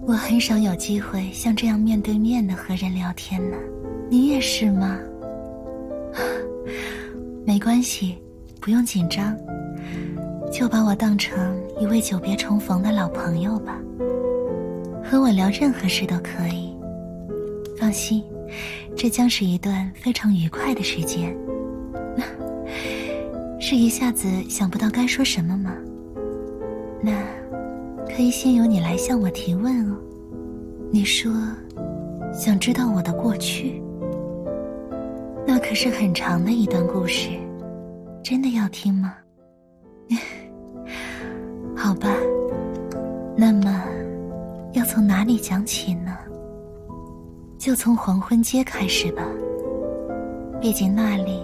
我很少有机会像这样面对面的和人聊天呢，你也是吗？没关系，不用紧张，就把我当成一位久别重逢的老朋友吧。和我聊任何事都可以，放心，这将是一段非常愉快的时间。是一下子想不到该说什么吗？那可以先由你来向我提问哦。你说想知道我的过去，那可是很长的一段故事，真的要听吗？好吧，那么要从哪里讲起呢？就从黄昏街开始吧，毕竟那里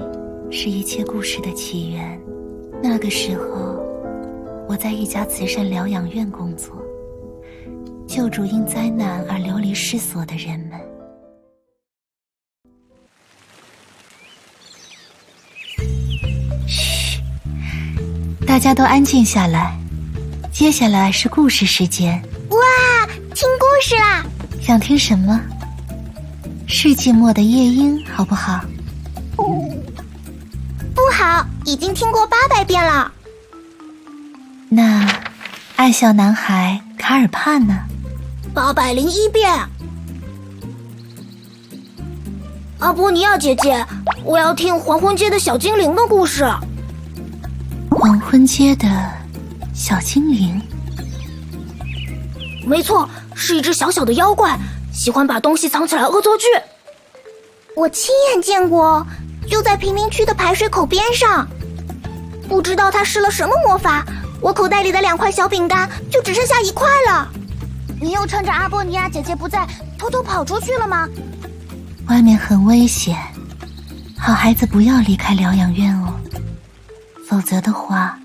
是一切故事的起源。那个时候，我在一家慈善疗养院工作，救助因灾难而流离失所的人们。嘘，大家都安静下来，接下来是故事时间。哇，听故事啦！想听什么？世纪末的夜莺好不好？不好，已经听过800遍了。那爱笑男孩卡尔帕呢？801遍。阿波尼亚姐姐，我要听黄昏街的小精灵的故事。黄昏街的小精灵？没错，是一只小小的妖怪，喜欢把东西藏起来恶作剧。我亲眼见过，就在贫民区的排水口边上。不知道他施了什么魔法，我口袋里的2块小饼干就只剩下1块了。你又趁着阿波尼亚姐姐不在，偷偷跑出去了吗？外面很危险，好孩子不要离开疗养院哦，否则的话，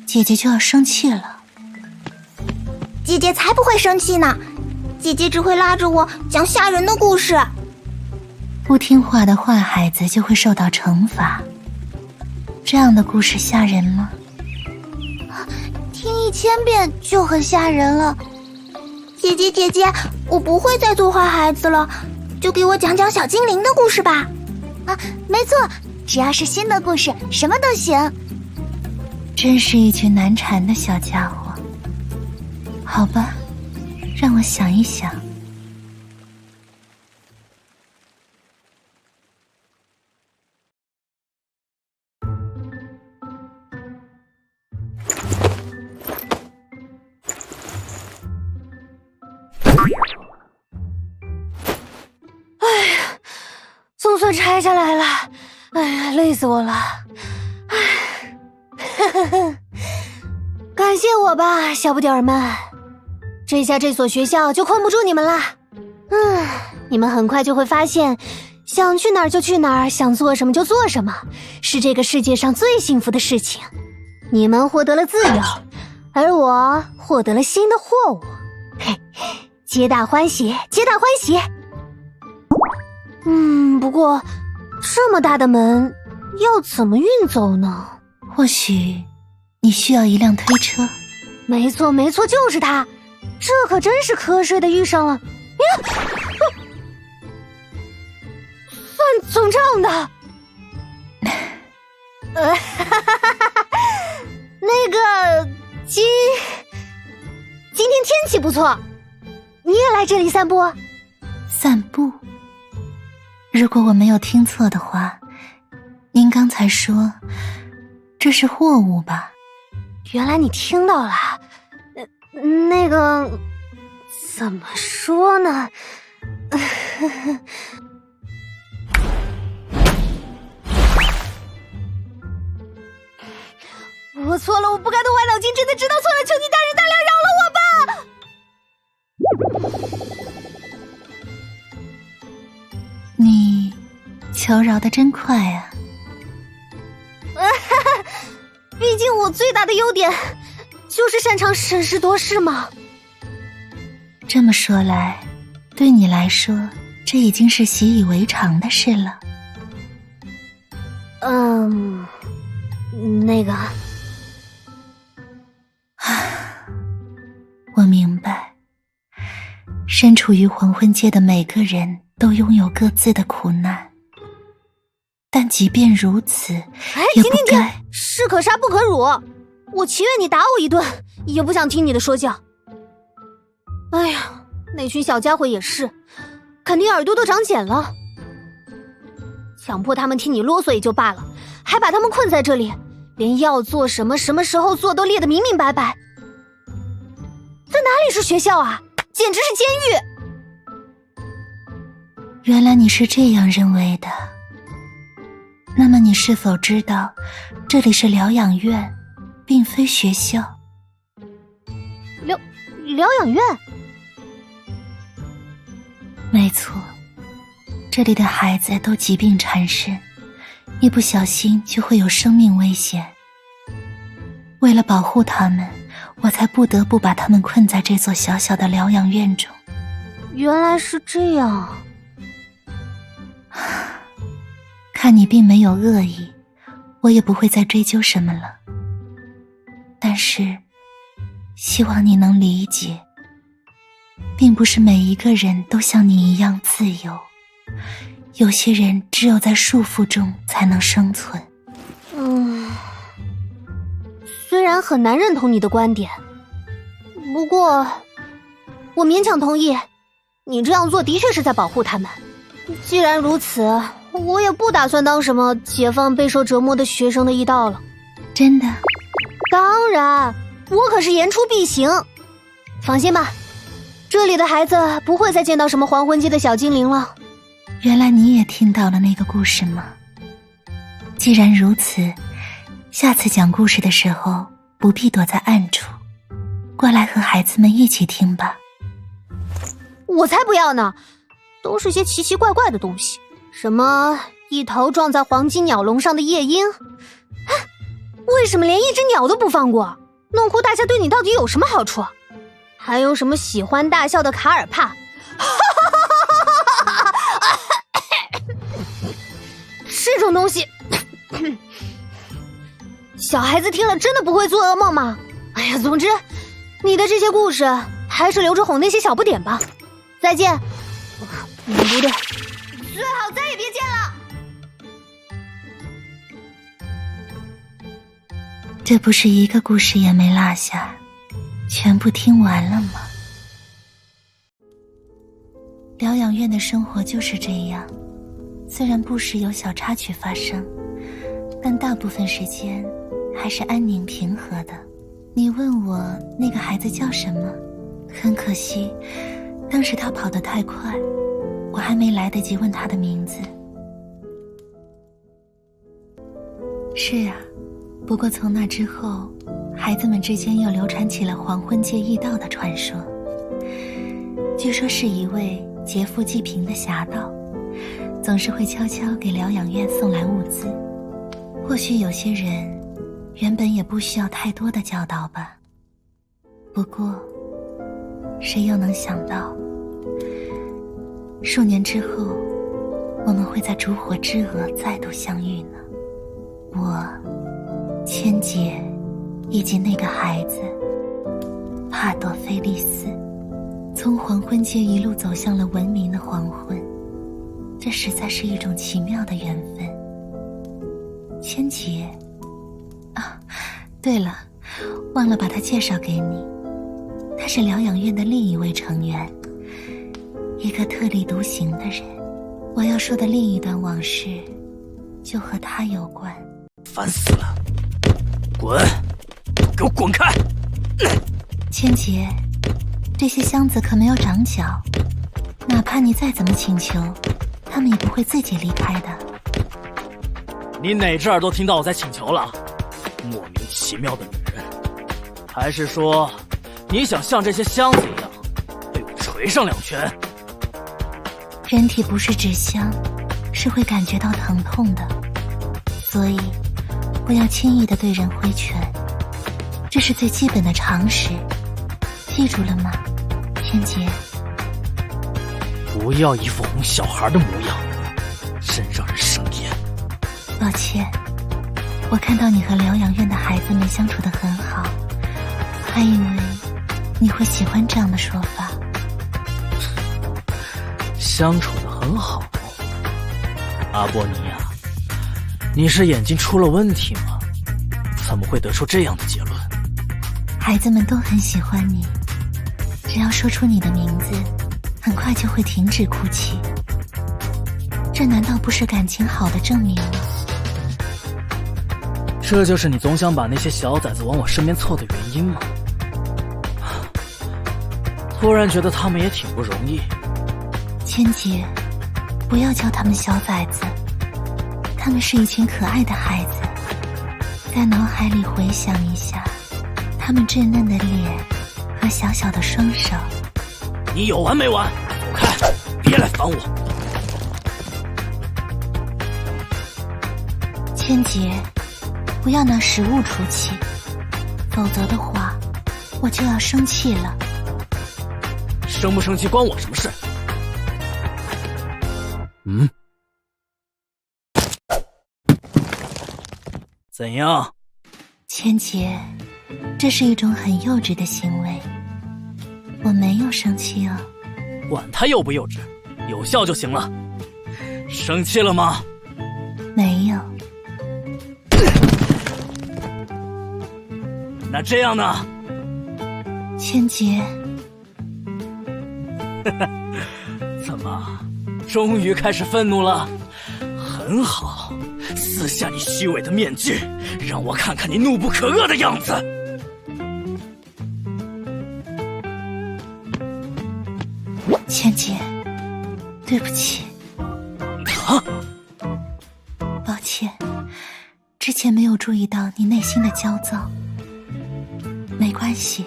姐姐就要生气了。姐姐才不会生气呢，姐姐只会拉着我讲吓人的故事。不听话的坏孩子就会受到惩罚。这样的故事吓人吗？听1000遍就很吓人了。姐姐，我不会再做坏孩子了，就给我讲讲小精灵的故事吧。啊，没错，只要是新的故事，什么都行。真是一群难缠的小家伙。好吧，让我想一想。总算拆下来了，哎呀，累死我了！哎，感谢我吧，小不点儿们，这下这所学校就困不住你们了。你们很快就会发现，想去哪儿就去哪儿，想做什么就做什么，是这个世界上最幸福的事情。你们获得了自由，而我获得了新的货物，嘿，皆大欢喜，皆大欢喜。不过这么大的门要怎么运走呢？或许你需要一辆推车。没错，就是它。这可真是瞌睡的遇上了。算总账的。那个今天天气不错，你也来这里散步？散步？如果我没有听错的话，您刚才说这是货物吧？原来你听到了。那个怎么说呢？我错了，我不该动歪脑筋，真的知道错了，求你大人大量饶了我吧！你求饶得真快啊！毕竟我最大的优点就是擅长审时度势嘛。这么说来，对你来说，这已经是习以为常的事了。那个，我明白，身处于黄昏街的每个人都拥有各自的苦难，但即便如此，也不该士可杀不可辱。我情愿你打我一顿，也不想听你的说教。哎呀，那群小家伙也是，肯定耳朵都长茧了。强迫他们听你啰嗦也就罢了，还把他们困在这里，连要做什么、什么时候做都列得明明白白。这哪里是学校啊，简直是监狱！原来你是这样认为的。那么你是否知道，这里是疗养院，并非学校？疗养院？没错，这里的孩子都疾病缠身，一不小心就会有生命危险。为了保护他们，我才不得不把他们困在这座小小的疗养院中。原来是这样。看你并没有恶意，我也不会再追究什么了。但是，希望你能理解，并不是每一个人都像你一样自由，有些人只有在束缚中才能生存。虽然很难认同你的观点，不过我勉强同意，你这样做的确是在保护他们。既然如此，我也不打算当什么解放备受折磨的学生的一道了。真的？当然，我可是言出必行。放心吧，这里的孩子不会再见到什么黄昏街的小精灵了。原来你也听到了那个故事吗？既然如此，下次讲故事的时候不必躲在暗处，过来和孩子们一起听吧。我才不要呢，都是些奇奇怪怪的东西，什么一头撞在黄金鸟笼上的夜莺，为什么连一只鸟都不放过？弄哭大家对你到底有什么好处？还有什么喜欢大笑的卡尔帕？这种东西，小孩子听了真的不会做噩梦吗？哎呀，总之，你的这些故事还是留着哄那些小不点吧。再见。不对，最好再也别见了。这不是一个故事也没落下，全部听完了吗？疗养院的生活就是这样，虽然不时有小插曲发生，但大部分时间还是安宁平和的。你问我那个孩子叫什么？很可惜，当时他跑得太快，我还没来得及问他的名字。是啊，不过从那之后，孩子们之间又流传起了黄昏街异盗的传说。据说是一位劫富济贫的侠盗，总是会悄悄给疗养院送来物资。或许有些人原本也不需要太多的教导吧，不过谁又能想到数年之后，我们会在烛火之俄再度相遇呢？我、千杰以及那个孩子帕朵菲利斯，从黄昏街一路走向了文明的黄昏，这实在是一种奇妙的缘分。千杰啊，对了，忘了把他介绍给你，他是疗养院的另一位成员，一个特立独行的人。我要说的另一段往事就和他有关。烦死了，滚，给我滚开！千杰，这些箱子可没有长脚，哪怕你再怎么请求，他们也不会自己离开的。你哪只耳朵听到我在请求了？莫名其妙的女人，还是说你想像这些箱子一样被我捶上2拳？人体不是纸箱，是会感觉到疼痛的，所以不要轻易的对人挥拳，这是最基本的常识，记住了吗，千杰？不要一副哄小孩的模样，真让人生厌。抱歉，我看到你和疗养院的孩子们相处得很好，还以为你会喜欢这样的说法。相处得很好。阿波尼亚，你是眼睛出了问题吗？怎么会得出这样的结论？孩子们都很喜欢你，只要说出你的名字，很快就会停止哭泣。这难道不是感情好的证明吗？这就是你总想把那些小崽子往我身边凑的原因吗？突然觉得他们也挺不容易。千杰，不要叫他们小崽子，他们是一群可爱的孩子。在脑海里回想一下，他们稚嫩的脸和小小的双手。你有完没完？走开，别来烦我。千杰，不要拿食物出气，否则的话，我就要生气了。生不生气关我什么事？怎样？千杰，这是一种很幼稚的行为。我没有生气哦。管他幼不幼稚，有效就行了。生气了吗？没有。那这样呢？千杰，怎么，终于开始愤怒了？很好，撕下你虚伪的面具，让我看看你怒不可遏的样子。千杰，对不起。啊！抱歉，之前没有注意到你内心的焦躁。没关系，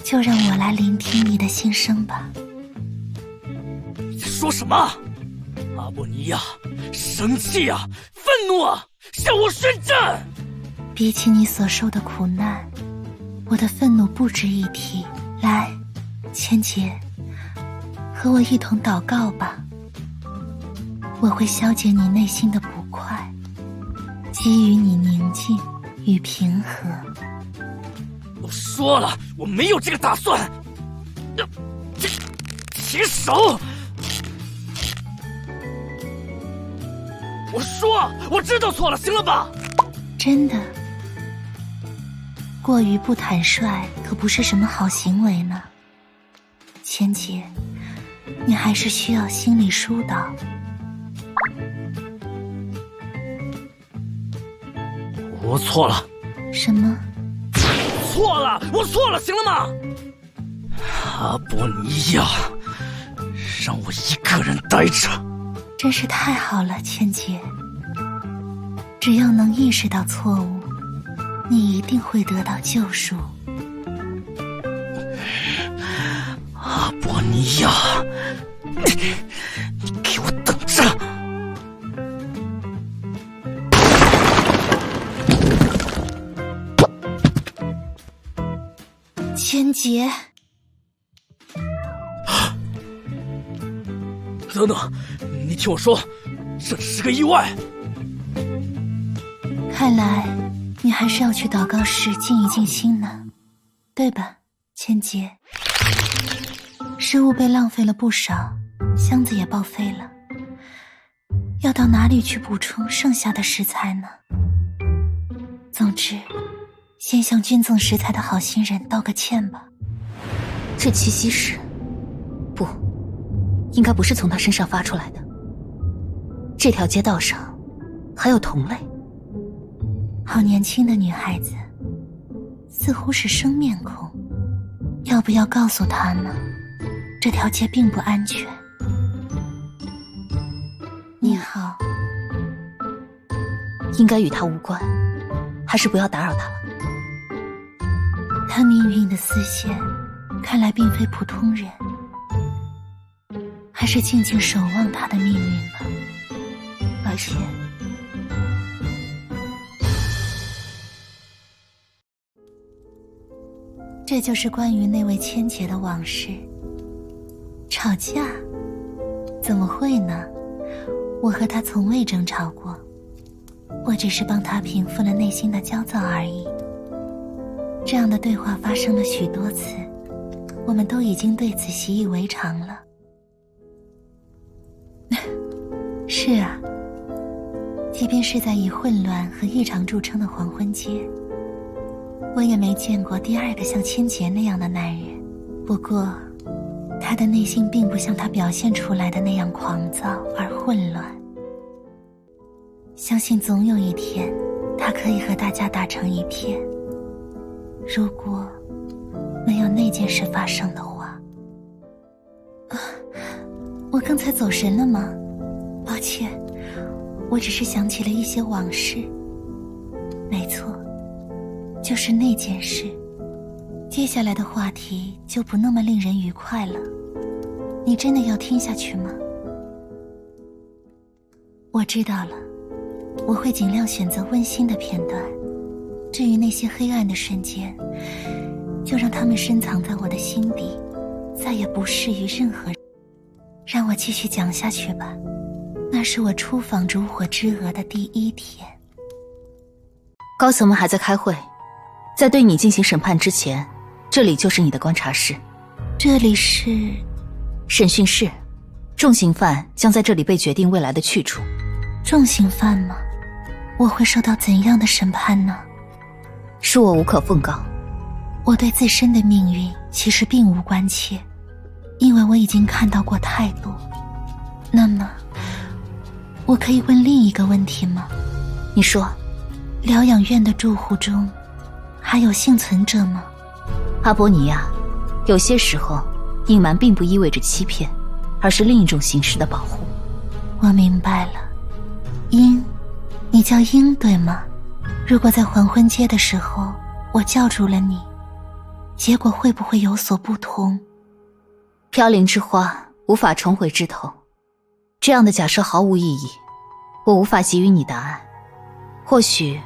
就让我来聆听你的心声吧。你在说什么？阿波尼亚，生气啊，愤怒啊，向我宣战！比起你所受的苦难，我的愤怒不值一提。来，千杰，和我一同祷告吧。我会消解你内心的不快，给予你宁静与平和。我说了，我没有这个打算。停手！我说，我知道错了，行了吧？真的，过于不坦率可不是什么好行为呢。千杰，你还是需要心理疏导。我错了。什么？错了，我错了，行了吗？阿波尼亚，让我一个人待着。真是太好了，千杰。只要能意识到错误，你一定会得到救赎。阿波尼亚，你给我等着！千杰，等等，你听我说，这只是个意外。看来你还是要去祷告室静一静心呢，对吧，千杰？食物被浪费了不少，箱子也报废了，要到哪里去补充剩下的食材呢？总之，先向捐赠食材的好心人道个歉吧。这栖息室，不，应该不是从他身上发出来的。这条街道上还有同类。好年轻的女孩子，似乎是生面孔，要不要告诉她呢？这条街并不安全。你好。应该与他无关，还是不要打扰他了。他命运的丝线，看来并非普通人，还是静静守望他的命运吧。而且，这就是关于那位千杰的往事。吵架？怎么会呢？我和他从未争吵过，我只是帮他平复了内心的焦躁而已。这样的对话发生了许多次，我们都已经对此习以为常了。是啊，即便是在以混乱和异常著称的黄昏街，我也没见过第二个像千杰那样的男人。不过他的内心并不像他表现出来的那样狂躁而混乱。相信总有一天他可以和大家打成一片，如果没有那件事发生的话。我刚才走神了吗？抱歉，我只是想起了一些往事。没错，就是那件事。接下来的话题就不那么令人愉快了。你真的要听下去吗？我知道了，我会尽量选择温馨的片段。至于那些黑暗的瞬间，就让它们深藏在我的心底，再也不适于任何人。让我继续讲下去吧。那是我出访烛火之娥的第1天。高层们还在开会，在对你进行审判之前，这里就是你的观察室。这里是审讯室，重刑犯将在这里被决定未来的去处。重刑犯吗？我会受到怎样的审判呢？恕我无可奉告。我对自身的命运其实并无关切，因为我已经看到过太多。那么我可以问另一个问题吗？你说。疗养院的住户中还有幸存者吗？阿波尼亚，有些时候隐瞒并不意味着欺骗，而是另一种形式的保护。我明白了。鹰，你叫鹰对吗？如果在黄昏街的时候我叫住了你，结果会不会有所不同？飘零之花无法重回枝头，这样的假设毫无意义，我无法给予你答案。或许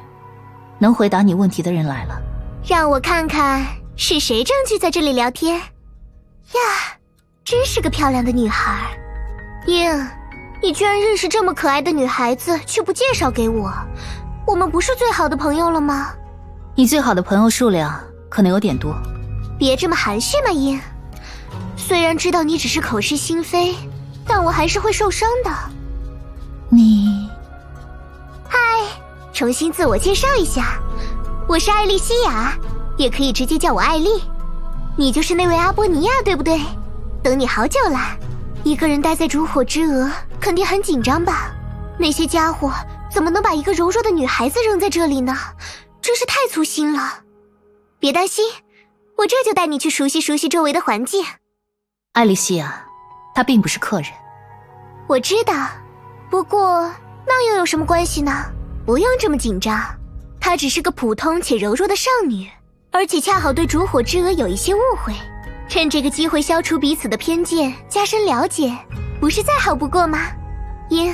能回答你问题的人来了。让我看看是谁正聚在这里聊天呀，真是个漂亮的女孩。鹰，你居然认识这么可爱的女孩子却不介绍给我，我们不是最好的朋友了吗？你最好的朋友数量可能有点多。别这么含蓄嘛，鹰。虽然知道你只是口是心非，但我还是会受伤的。你……嗨，重新自我介绍一下，我是艾莉西亚，也可以直接叫我艾丽。你就是那位阿波尼亚，对不对？等你好久了。一个人待在烛火之娥，肯定很紧张吧？那些家伙怎么能把一个柔弱的女孩子扔在这里呢？真是太粗心了。别担心，我这就带你去熟悉熟悉周围的环境。艾莉西亚，她并不是客人。我知道，不过那又有什么关系呢？不用这么紧张，她只是个普通且柔弱的少女，而且恰好对烛火之娥有一些误会，趁这个机会消除彼此的偏见，加深了解，不是再好不过吗？鹰，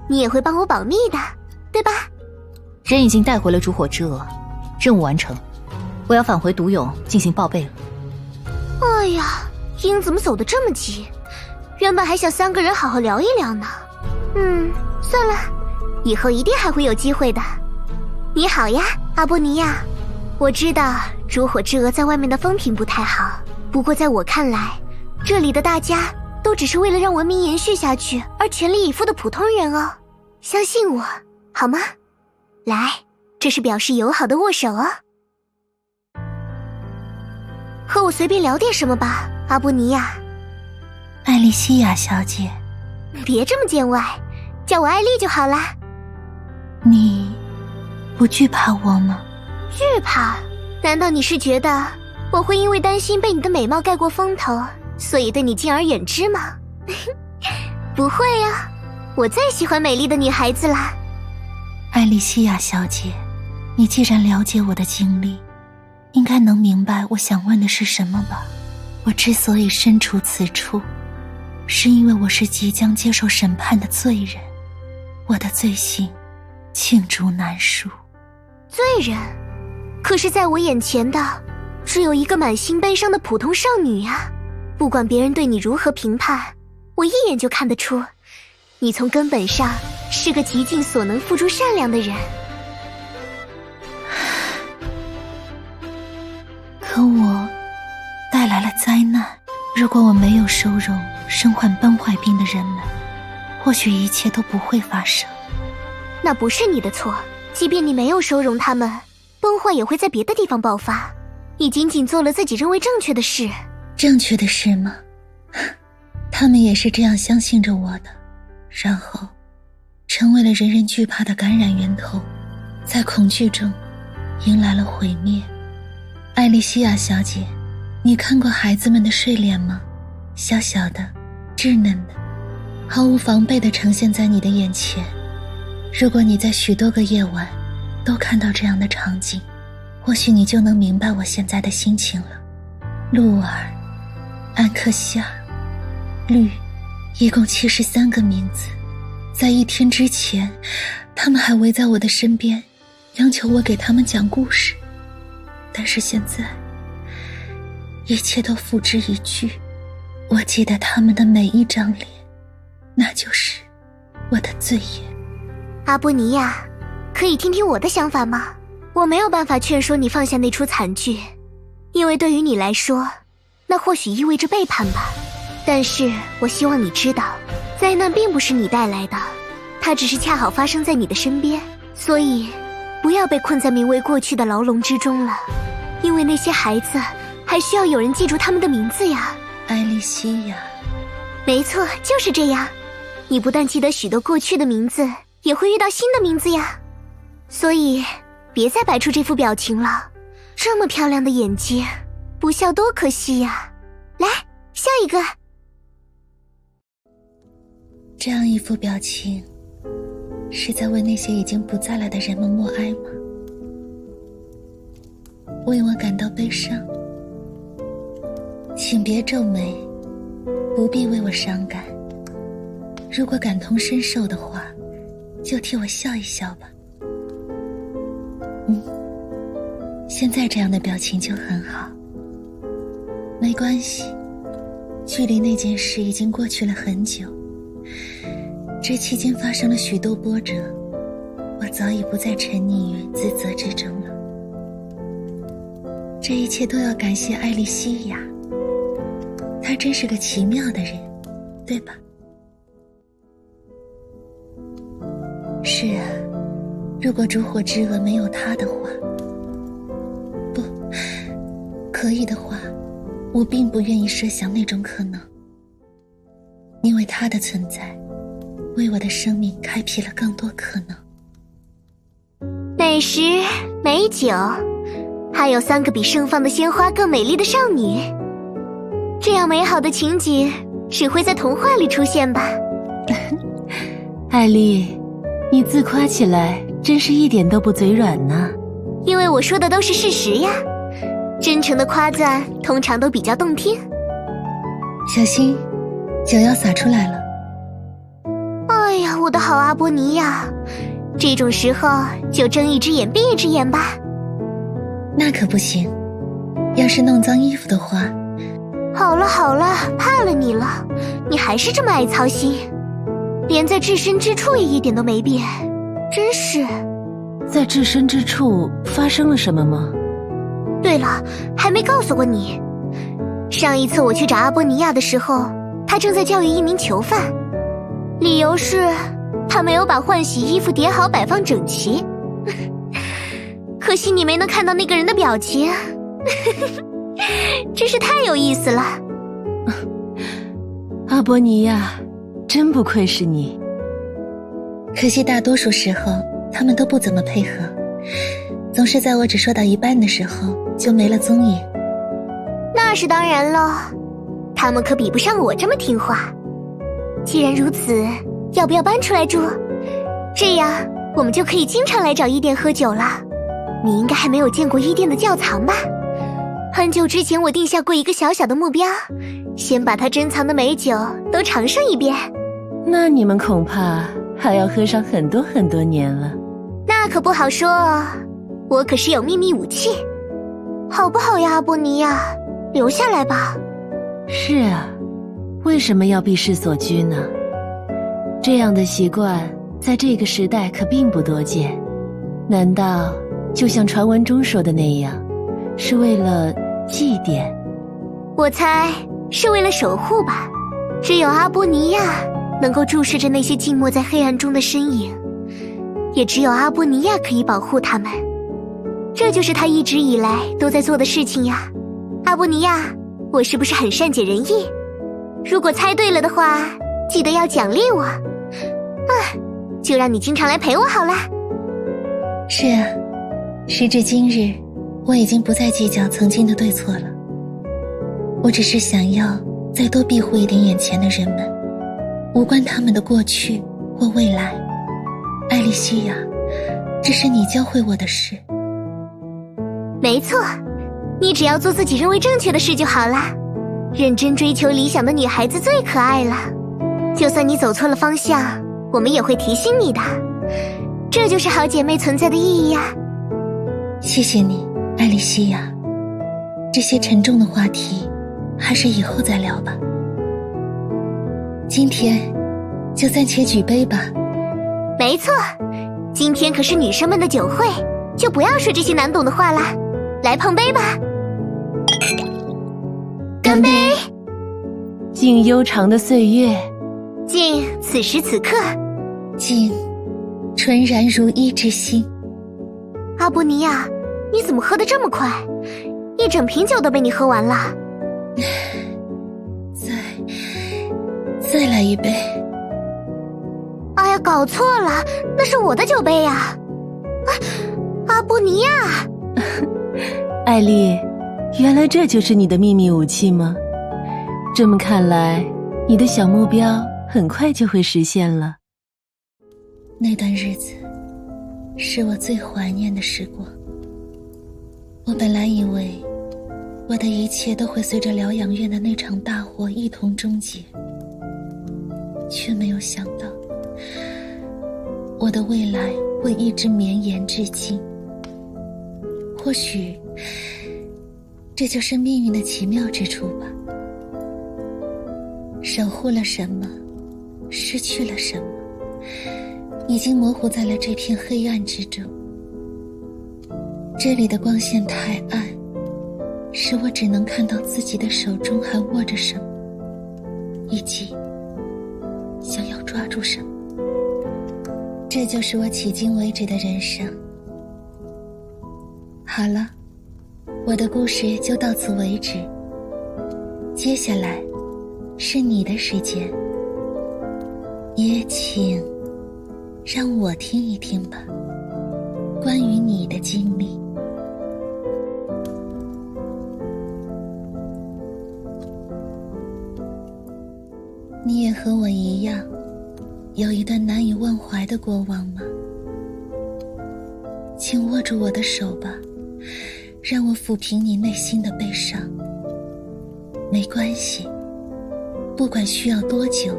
你也会帮我保密的，对吧？人已经带回了烛火之娥，任务完成，我要返回独勇进行报备了。哎呀，鹰怎么走得这么急？原本还想3个人好好聊一聊呢。算了，以后一定还会有机会的。你好呀，阿波尼亚。我知道烛火之娥在外面的风评不太好，不过在我看来，这里的大家都只是为了让文明延续下去而全力以赴的普通人哦。相信我，好吗？来，这是表示友好的握手哦。和我随便聊点什么吧，阿波尼亚。艾莉西亚小姐。别这么见外，叫我艾丽就好啦。你不惧怕我吗？惧怕？难道你是觉得我会因为担心被你的美貌盖过风头，所以对你敬而远之吗？不会啊，我最喜欢美丽的女孩子啦。艾莉西亚小姐，你既然了解我的经历，应该能明白我想问的是什么吧？我之所以身处此处，是因为我是即将接受审判的罪人，我的罪行罄竹难书。罪人？可是在我眼前的只有一个满心悲伤的普通少女呀。不管别人对你如何评判，我一眼就看得出，你从根本上是个极尽所能付诸善良的人。可我带来了灾难。如果我没有收容身患崩坏病的人们，或许一切都不会发生。那不是你的错，即便你没有收容他们，崩坏也会在别的地方爆发。你仅仅做了自己认为正确的事。正确的事吗？他们也是这样相信着我的，然后成为了人人惧怕的感染源头，在恐惧中迎来了毁灭。艾莉西亚小姐，你看过孩子们的睡脸吗？小小的，稚嫩的，毫无防备地呈现在你的眼前。如果你在许多个夜晚都看到这样的场景，或许你就能明白我现在的心情了。露儿、安克西尔、绿，一共73个名字。在1天之前，他们还围在我的身边，央求我给他们讲故事。但是现在，一切都付之一炬。我记得他们的每一张脸，那就是我的罪业。阿波尼亚，可以听听我的想法吗？我没有办法劝说你放下那出惨剧，因为对于你来说，那或许意味着背叛吧。但是我希望你知道，灾难并不是你带来的，它只是恰好发生在你的身边，所以不要被困在名为过去的牢笼之中了，因为那些孩子还需要有人记住他们的名字呀。艾莉西亚。没错，就是这样。你不但记得许多过去的名字，也会遇到新的名字呀。所以别再摆出这副表情了，这么漂亮的眼睛，不笑多可惜呀。来，笑一个。这样一副表情，是在为那些已经不在了的人们默哀吗？为我感到悲伤？请别皱眉，不必为我伤感。如果感同身受的话，就替我笑一笑吧。现在这样的表情就很好。没关系，距离那件事已经过去了很久，这期间发生了许多波折，我早已不再沉溺于自责之中了。这一切都要感谢艾莉西亚，她真是个奇妙的人，对吧？是啊，如果烛火之蛾没有她的话，不，可以的话，我并不愿意设想那种可能，因为她的存在为我的生命开辟了更多可能。美食、美酒，还有3个比盛放的鲜花更美丽的少女，这样美好的情景只会在童话里出现吧。艾丽，你自夸起来真是一点都不嘴软呢。因为我说的都是事实呀，真诚的夸赞通常都比较动听。小心，酒要洒出来了。哎呀，我的好阿波尼亚，这种时候就睁一只眼闭一只眼吧。那可不行，要是弄脏衣服的话。好了好了，怕了你了，你还是这么爱操心，连在置身之处也一点都没变，真是。在置身之处发生了什么吗？对了，还没告诉过你，上一次我去找阿波尼亚的时候，他正在教育一名囚犯，理由是他没有把换洗衣服叠好摆放整齐。可惜你没能看到那个人的表情，真是太有意思了。阿波尼亚，真不愧是你。可惜大多数时候他们都不怎么配合，总是在我只说到一半的时候就没了踪影。那是当然了，他们可比不上我这么听话。既然如此，要不要搬出来住？这样我们就可以经常来找伊甸喝酒了。你应该还没有见过伊甸的窖藏吧？很久之前我定下过一个小小的目标，先把它珍藏的美酒都尝上一遍。那你们恐怕还要喝上很多很多年了。那可不好说哦，我可是有秘密武器。好不好呀，阿波尼亚？留下来吧。是啊，为什么要避世所居呢？这样的习惯在这个时代可并不多见。难道就像传闻中说的那样，是为了祭奠？我猜是为了守护吧。只有阿波尼亚能够注视着那些静默在黑暗中的身影，也只有阿波尼亚可以保护他们。这就是他一直以来都在做的事情呀。阿波尼亚，我是不是很善解人意？如果猜对了的话，记得要奖励我。就让你经常来陪我好了。是啊，时至今日，我已经不再计较曾经的对错了。我只是想要再多庇护一点眼前的人们，无关他们的过去或未来。艾莉西亚，这是你教会我的事。没错，你只要做自己认为正确的事就好了。认真追求理想的女孩子最可爱了。就算你走错了方向，我们也会提醒你的。这就是好姐妹存在的意义呀。谢谢你，艾莉西亚。这些沉重的话题，还是以后再聊吧。今天就暂且举杯吧。没错，今天可是女生们的酒会，就不要说这些难懂的话啦。来碰杯吧。干杯！敬悠长的岁月，敬此时此刻，敬纯然如一之心。阿波尼亚，你怎么喝得这么快？一整瓶酒都被你喝完了。再来一杯。哎呀，搞错了，那是我的酒杯呀。阿波尼亚。艾丽，原来这就是你的秘密武器吗？这么看来，你的小目标很快就会实现了。那段日子是我最怀念的时光。我本来以为我的一切都会随着疗养院的那场大火一同终结，却没有想到我的未来会一直绵延至今。或许这就是命运的奇妙之处吧。守护了什么，失去了什么，已经模糊在了这片黑暗之中。这里的光线太暗，使我只能看到自己的手中还握着什么，以及想要抓住什么。这就是我迄今为止的人生。好了，我的故事就到此为止。接下来是你的时间，也请让我听一听吧，关于你的经历。你也和我一样，有一段难以忘怀的过往吗？请握住我的手吧，让我抚平你内心的悲伤。没关系，不管需要多久，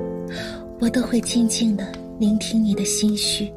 我都会静静地聆听你的心绪。